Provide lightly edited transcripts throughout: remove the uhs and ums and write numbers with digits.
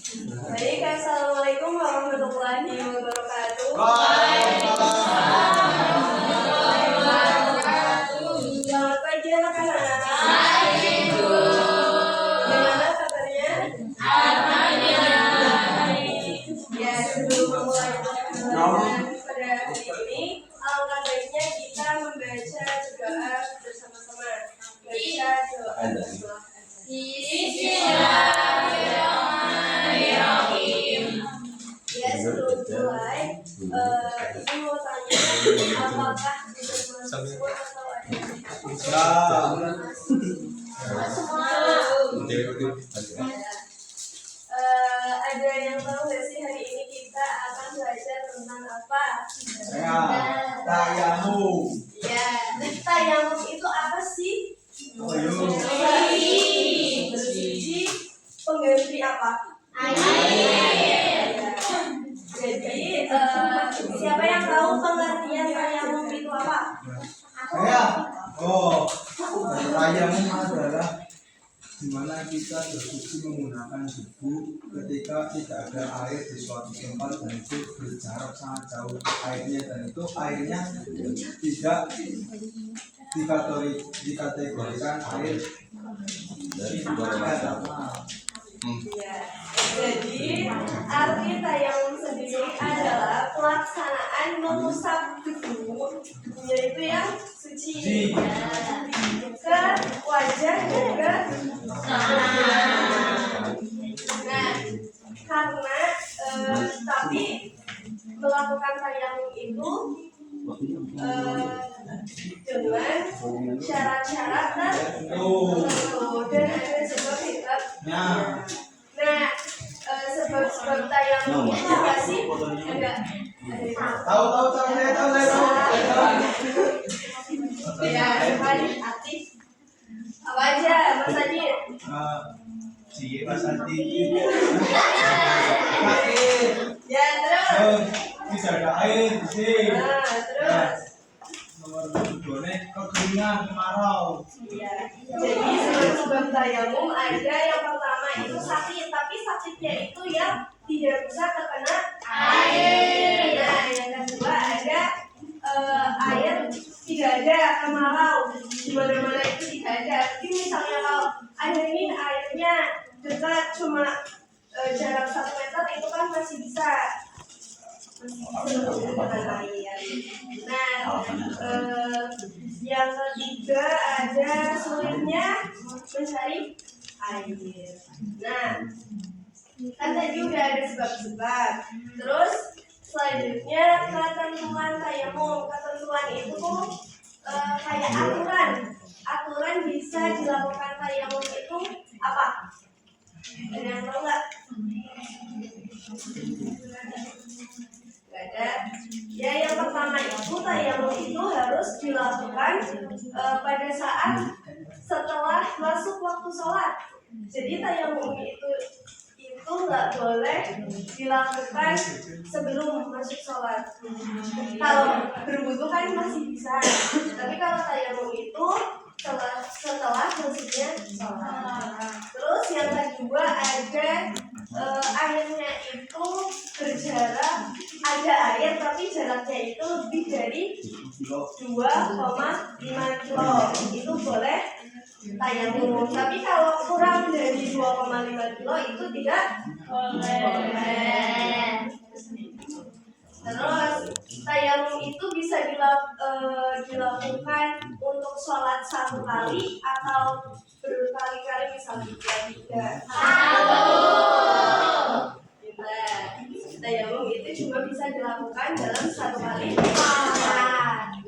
Baik, assalamualaikum warahmatullahi wabarakatuh. Selamat pagi anak-anak. Bagaimana kabarnya? Ya, sebelum memulai pelajaran pada hari ini, alangkah baiknya kita membaca doa bersama-sama. Baca doa bersama. Ya, sebelum mulai, ibu mau tanya, apakah sudah semua atau ada ada yang tahu nggak sih hari ini kita akan belajar tentang apa? Tayamum. Ya, tayamum itu apa sih? Bersuci pengganti apa? Air. Jadi siapa yang tahu pengertian tayamum itu apa? Saya. Tayamum adalah dimana kita bersuci menggunakan debu ketika tidak ada air di suatu tempat dan itu berjarak sangat jauh airnya, dan itu airnya tidak dikategorikan air dari Ya, jadi arti tayamum sendiri adalah pelaksanaan mengusap debu, yaitu yang suci, ke wajah dan ke tangan. Nah, karena tapi melakukan tayamum itu dengan syarat-syarat tertentu dan ada sebab-sebab. Nah, sebab-sebab tayamum itu apa sih? Enggak. Tahu. Ya, aktif. Apa aja, Mas Adit? Mas Adit. Ya, terus. Bisa ada air di sini. Terus. Nomor 2 kekeringan, kemarau. Ya. Jadi sebab-sebab tayamum ada yang pertama itu sakit, tapi sakitnya itu yang tidak bisa terkena air. Nah, yang kedua ada air tidak ada, kemarau di mana-mana itu tidak ada. Jadi misalnya kalau airnya dekat cuma jarak 1 meter itu kan masih bisa menggunakan air. Nah, yang ketiga ada sulitnya mencari air. Nah, kan tadi udah ada sebab-sebab. Terus selanjutnya ketentuan tayamum. Ketentuan itu kayak aturan bisa dilakukan tayamum itu apa? Ada yang tahu nggak? Nggak ada. Ya, yang pertama itu tayamum itu harus dilakukan pada saat setelah masuk waktu sholat. Jadi tayamum itu nggak boleh dilakukan sebelum masuk sholat. Kalau berwudu kan masih bisa, tapi kalau tayamum itu setelah masuknya sholat. Terus yang kedua ada airnya itu berjarak, ada air tapi jaraknya itu lebih dari 2,5 kilo, itu boleh tayamum. Tapi kalau kurang dari 2,5 kilo itu tidak boleh. Terus tayamum itu bisa dilakukan untuk sholat 1 kali atau berkali-kali, misalnya 3. Tayamum itu cuma bisa dilakukan dalam 1 kali sholat.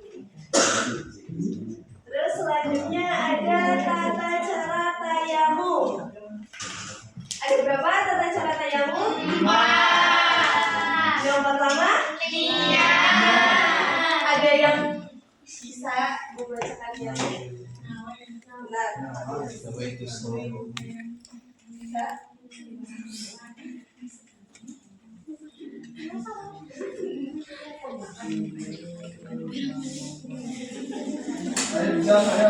Terus selanjutnya ada tata cara tayamum. Ada berapa tata cara tayamum? 5. Yang pertama? Ada yang bisa membacakan yang benar? Bisa. Saya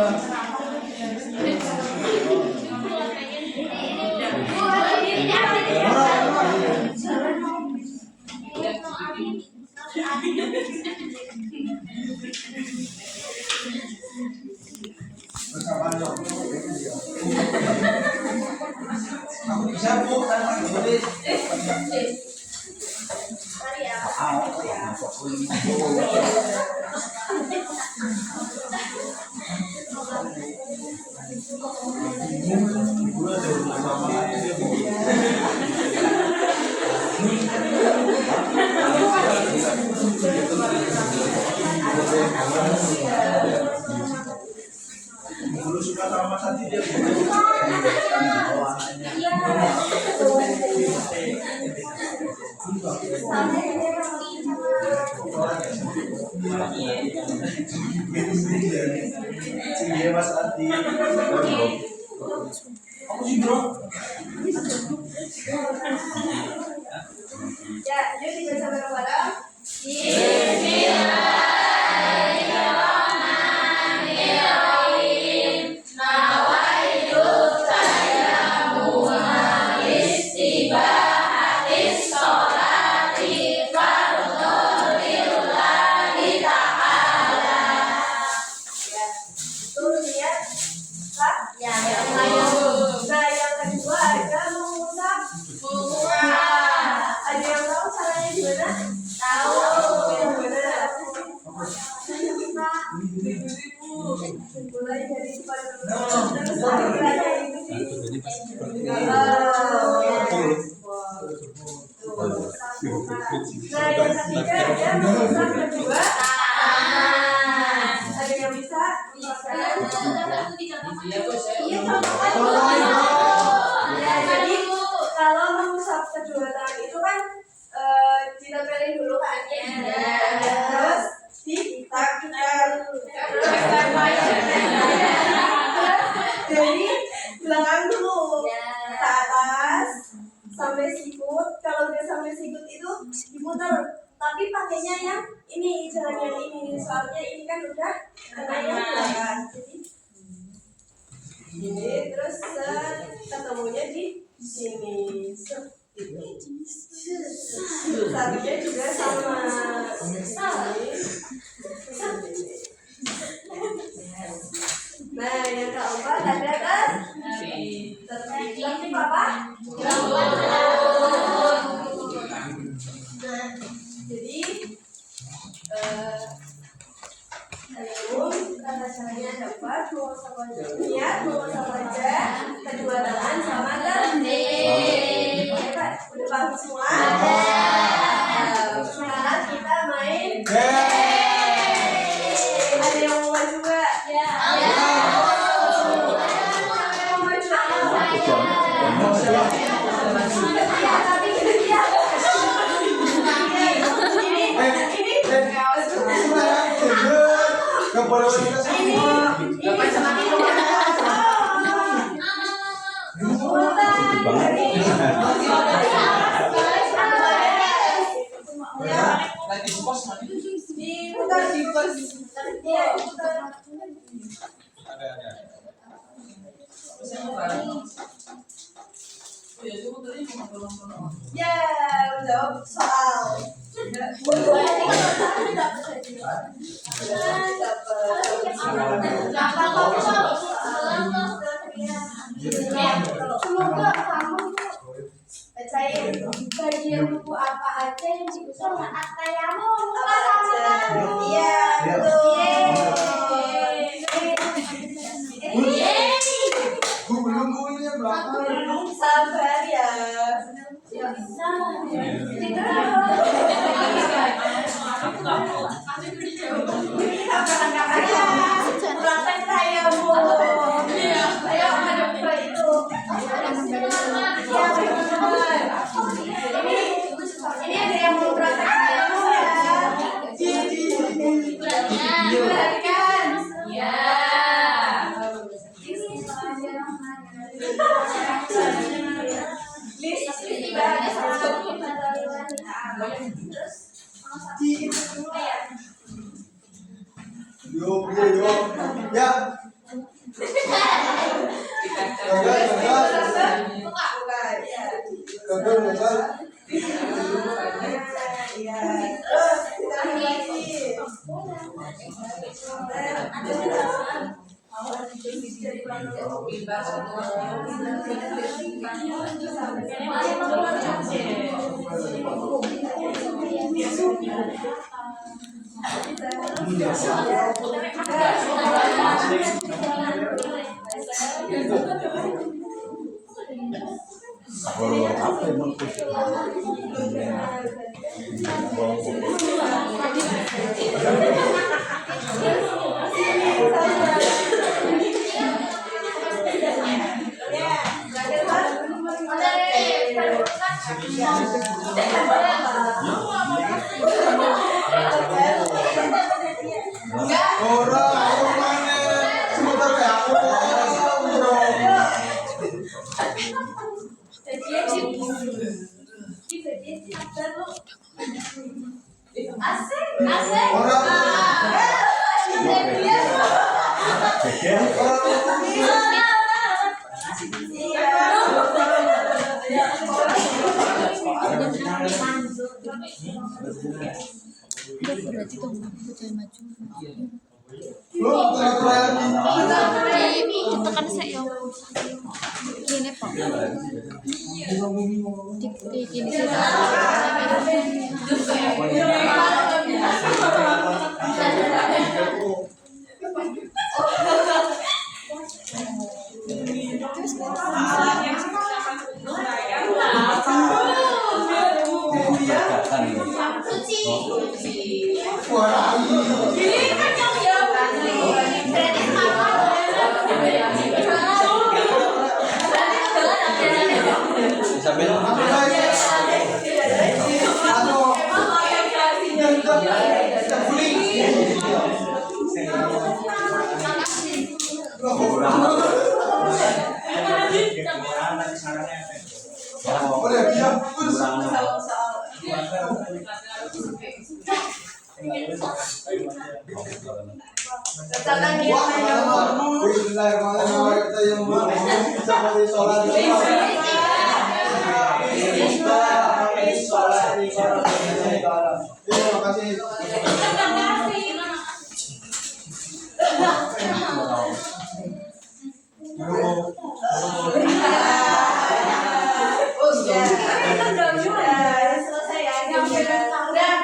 Bu, tanpa ditulis. Mari ya. Dulu suka sama tadi dia. Iya Mas Adi. Aku sih bro. Ya, yuk dibaca bareng-bareng. Ya, itu lihat Kak. Nah, yang kedua ada mengusap. Ada yang tahu caranya gimana? Tahu. Yang benar. Mulai dari depan dulu. Terus ada itu sih. Nah, yang ketiga ada mengusap kedua. Ada yang bisa? Iya, contohnya. Ya, jadi kalau mengusap kedua tangan itu kan ditempelin dulu kan ya. Terus ditarik. Jadi belakang dulu ke atas sampai sikut. Kalau udah sampai sikut itu diputar. Tapi pakainya yang ini, jangan yang ini. Soalnya ini kan udah kena yang belakang. Jadi ini terus ketemunya di sini. Satunya juga sama. Nah, yang keempat ada kan? Tertib apa? Jadi kata caranya dapat mengusap wajah, mengusap wajah, kedua tangan sama tertib. Udah paham semua? Sekarang kita main. Ada yang mau maju nggak? Tapi dia. Ya, jawab soal. Semoga kamu bacain bagian buku apa aja yang diusul anak kayamu. Apa aja? Iya, betul. Belum punya belakang. Sabar ya. Praktek kayamu. Ayo ada buku itu. Ini ada yang mau praktek kayamu ya. Perhatikan. Ya. Yo. Ya. Gagal. Ya. Terus kita lagi. Berarti dong aku jangan maju. Tekan saya gini pak. Gini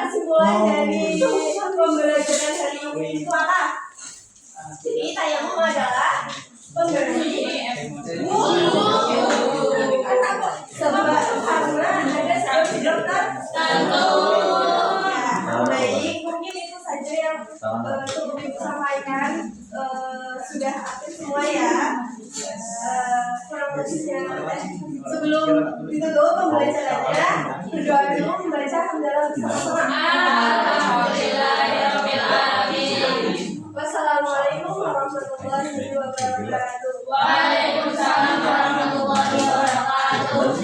kesimpulan dari pembelajaran hari ini itu apa? Jadi tayamum adalah pembersih sebab karena ada satu dokter baik, mungkin itu saja yang perlu ibu sampaikan. Sudah aktif semua ya. Kurang lebihnya sebelum ditutup pembelajarannya, berdoa dulu membaca hamdalah bersama-sama. Wassalamualaikum warahmatullahi wabarakatuh. Waalaikumsalam warahmatullahi wabarakatuh.